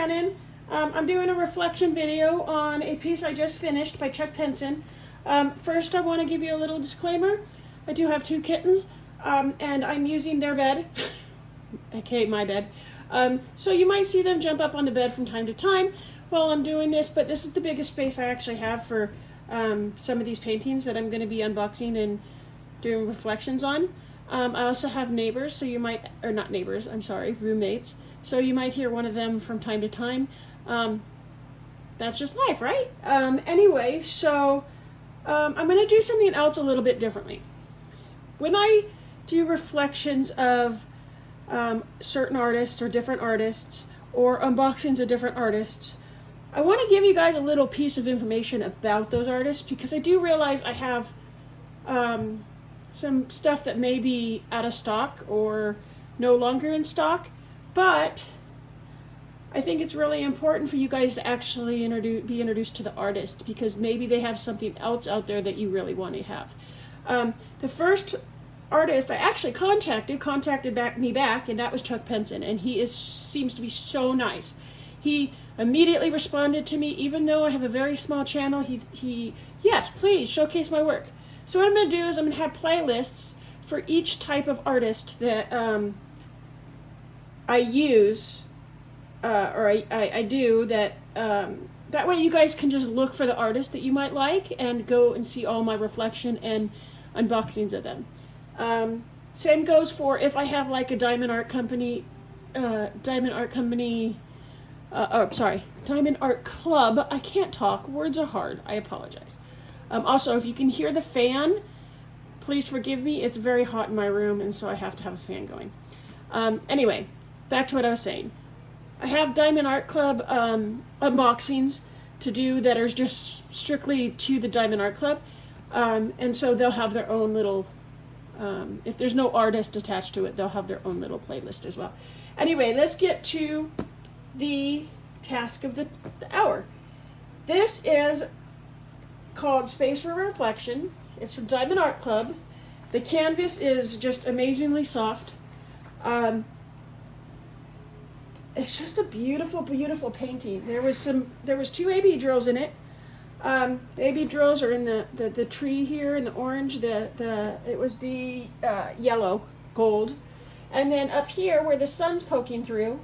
Shannon. I'm doing a reflection video on a piece I just finished by Pinson. First, I want to give you a little disclaimer. I do have 2 kittens, and I'm using their bed, aka my bed. So you might see them jump up on the bed from time to time while I'm doing this, but this is the biggest space I actually have for some of these paintings that I'm going to be unboxing and doing reflections on. I also have neighbors, so you might, or not neighbors, I'm sorry, roommates. So you might hear one of them from time to time. That's just life, right? Anyway, so I'm going to do something else a little bit differently. When I do reflections of certain artists or different artists or unboxings of different artists, I want to give you guys a little piece of information about those artists because I do realize I have some stuff that may be out of stock or no longer in stock, but I think it's really important for you guys to actually be introduced to the artist because maybe they have something else out there that you really want to have. The first artist I actually contacted me back, and that was Pinson, and he seems to be so nice. He immediately responded to me, even though I have a very small channel. He yes, please showcase my work. So what I'm going to do is I'm going to have playlists for each type of artist that I use, or I do, that that way you guys can just look for the artist that you might like and go and see all my reflection and unboxings of them. Same goes for if I have like a Diamond Art Club. I can't talk. Words are hard. I apologize. Also, if you can hear the fan, please forgive me. It's very hot in my room, and so I have to have a fan going. Anyway, back to what I was saying. I have Diamond Art Club unboxings to do that are just strictly to the Diamond Art Club. And so they'll have their own little, if there's no artist attached to it, they'll have their own little playlist as well. Anyway, let's get to the task of the hour. This is called Space for Reflection. It's from Diamond Art Club. The canvas is just amazingly soft. It's just a beautiful, beautiful painting. There was 2 AB drills in it. The AB drills are in the tree here in the orange. It was the yellow gold, and then up here where the sun's poking through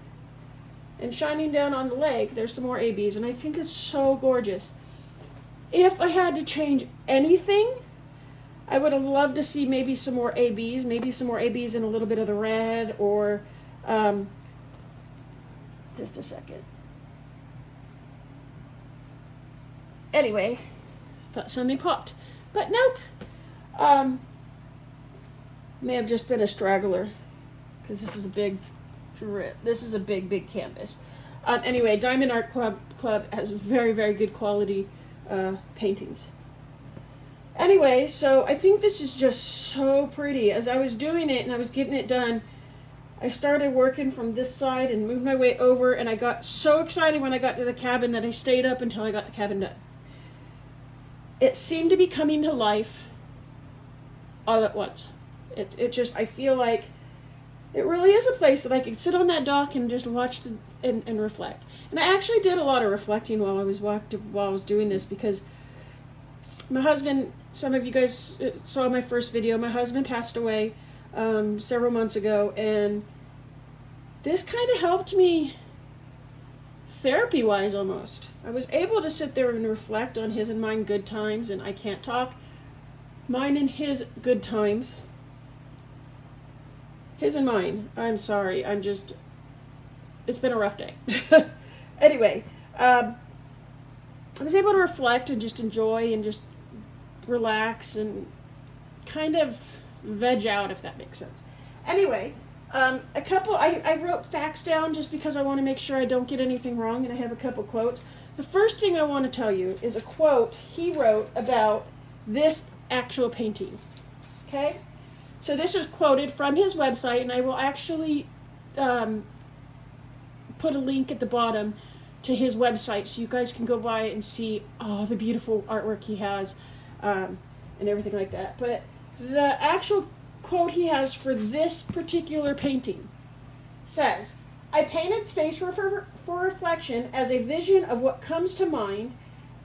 and shining down on the lake, there's some more ABs, and I think it's so gorgeous. If I had to change anything, I would have loved to see maybe some more ABs, and a little bit of the red, or just a second. Anyway, thought something popped, but nope. May have just been a straggler because this is a big drip. This is a big canvas. Anyway, Diamond Art Club has very, very good quality paintings. Anyway, so I think this is just so pretty. As I was doing it and I was getting it done, I started working from this side and moved my way over, and I got so excited when I got to the cabin that I stayed up until I got the cabin done. It seemed to be coming to life all at once. It just, I feel like it really is a place that I could sit on that dock and just watch and reflect. And I actually did a lot of reflecting while I was doing this, because my husband, some of you guys saw my first video, my husband passed away several months ago, and this kind of helped me therapy-wise almost. I was able to sit there and reflect on his and mine good times, and I can't talk. Mine and his good times. His and mine. I'm sorry. It's been a rough day. Anyway, I was able to reflect and just enjoy and just relax and kind of veg out, if that makes sense. Anyway, I wrote facts down just because I want to make sure I don't get anything wrong, and I have a couple quotes. The first thing I want to tell you is a quote he wrote about this actual painting. Okay? So this is quoted from his website, and I will actually put a link at the bottom to his website so you guys can go by and see all the beautiful artwork he has and everything like that. But the actual quote he has for this particular painting says, I painted space for reflection as a vision of what comes to mind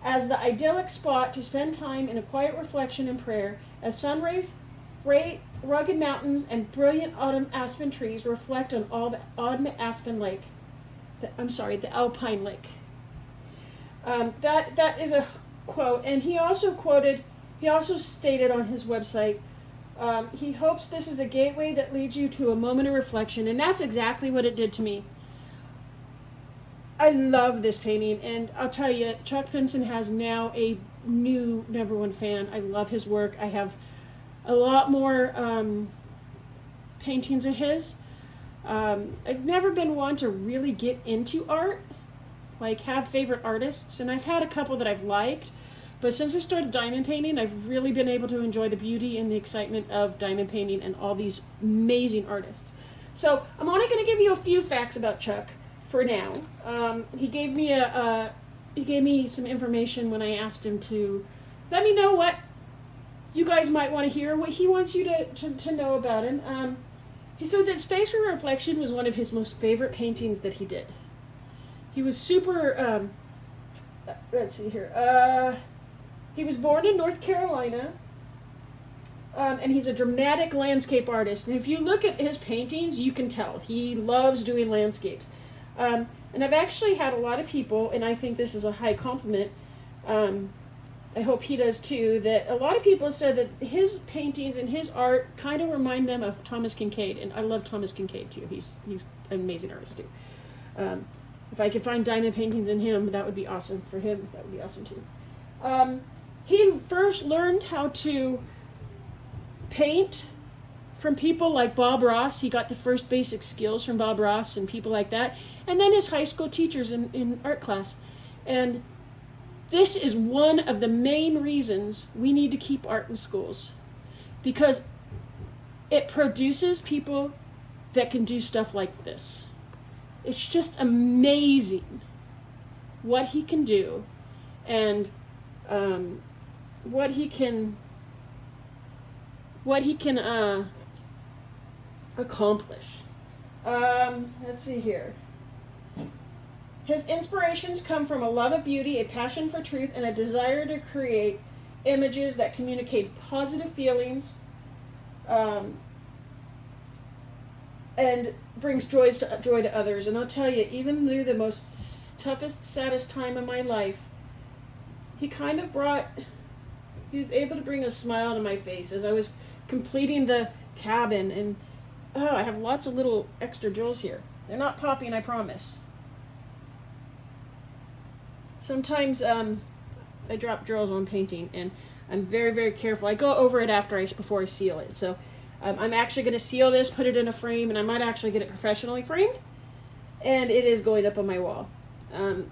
as the idyllic spot to spend time in a quiet reflection and prayer as sun rays, great rugged mountains, and brilliant autumn aspen trees reflect on all the autumn aspen lake. The Alpine Lake. That is a quote, and he also stated on his website, he hopes this is a gateway that leads you to a moment of reflection, and that's exactly what it did to me. I love this painting, and I'll tell you, Chuck Pinson has now a new #1 fan. I love his work. I have a lot more paintings of his. I've never been one to really get into art, like have favorite artists, and I've had a couple that I've liked, but since I started diamond painting, I've really been able to enjoy the beauty and the excitement of diamond painting and all these amazing artists. So I'm only going to give you a few facts about Chuck for now. He gave me some information when I asked him to let me know what you guys might want to hear, what he wants you to know about him. He said that Space for Reflection was one of his most favorite paintings that he did. He was super, let's see here, he was born in North Carolina, and he's a dramatic landscape artist. And if you look at his paintings, you can tell he loves doing landscapes. And I've actually had a lot of people, and I think this is a high compliment, I hope he does too, that a lot of people said that his paintings and his art kind of remind them of Thomas Kincaid, and I love Thomas Kincaid too. He's an amazing artist too. If I could find diamond paintings in him, that would be awesome for him. That would be awesome too. He first learned how to paint from people like Bob Ross. He got the first basic skills from Bob Ross and people like that, and then his high school teachers in art class. And this is one of the main reasons we need to keep art in schools, because it produces people that can do stuff like this. It's just amazing what he can do and what he can accomplish. Let's see here. His inspirations come from a love of beauty, a passion for truth, and a desire to create images that communicate positive feelings, and brings joy to others. And I'll tell you, even through the most toughest, saddest time of my life, he was able to bring a smile to my face as I was completing the cabin. And I have lots of little extra jewels here. They're not popping, I promise. Sometimes I drop drills on painting, and I'm very, very careful. I go over it before I seal it. So I'm actually going to seal this, put it in a frame, and I might actually get it professionally framed. And it is going up on my wall.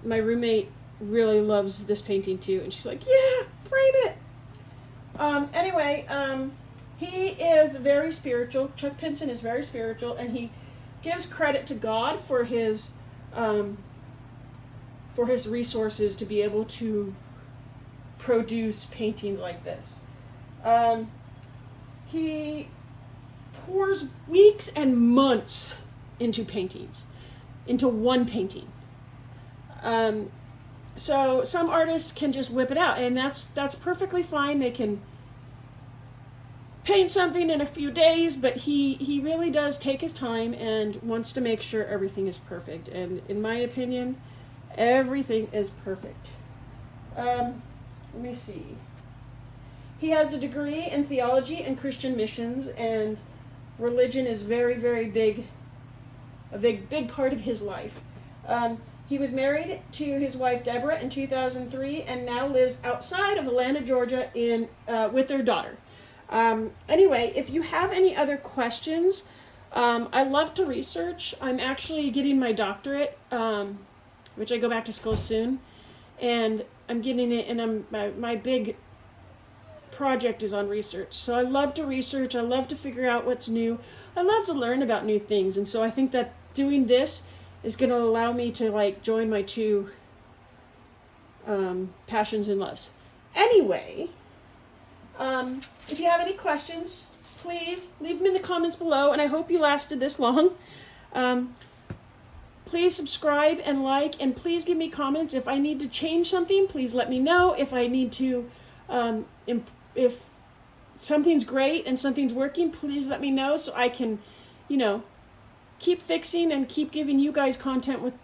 My roommate really loves this painting too, and she's like, "Yeah, frame it." Anyway, he is very spiritual. Chuck Pinson is very spiritual, and he gives credit to God for his resources to be able to produce paintings like this. He pours weeks and months into one painting. So some artists can just whip it out, and that's perfectly fine. They can paint something in a few days, but he really does take his time and wants to make sure everything is perfect. And in my opinion, everything is perfect. Let me see. He has a degree in theology and Christian missions, and religion is very, very big, a big part of his life. He was married to his wife Deborah in 2003, and now lives outside of Atlanta, Georgia, with their daughter. Anyway, if you have any other questions, I love to research. I'm actually getting my doctorate, which I go back to school soon, and I'm getting it, and my big project is on research. So I love to research. I love to figure out what's new. I love to learn about new things, and so I think that doing this is going to allow me to join my two passions and loves. Anyway, if you have any questions, please leave them in the comments below, and I hope you lasted this long. Please subscribe and like, and please give me comments. If I need to change something, please let me know. If I need to, if something's great and something's working, please let me know so I can, keep fixing and keep giving you guys content with,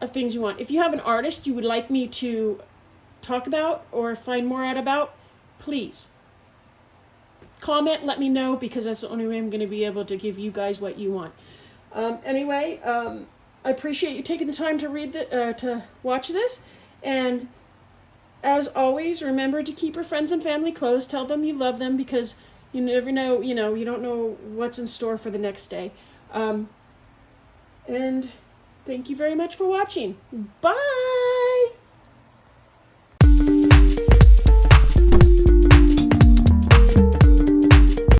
of things you want. If you have an artist you would like me to talk about or find more out about, please comment, let me know, because that's the only way I'm going to be able to give you guys what you want. Anyway, I appreciate you taking the time to to watch this, and as always, remember to keep your friends and family close. Tell them you love them, because you never know, you don't know what's in store for the next day. And thank you very much for watching. Bye!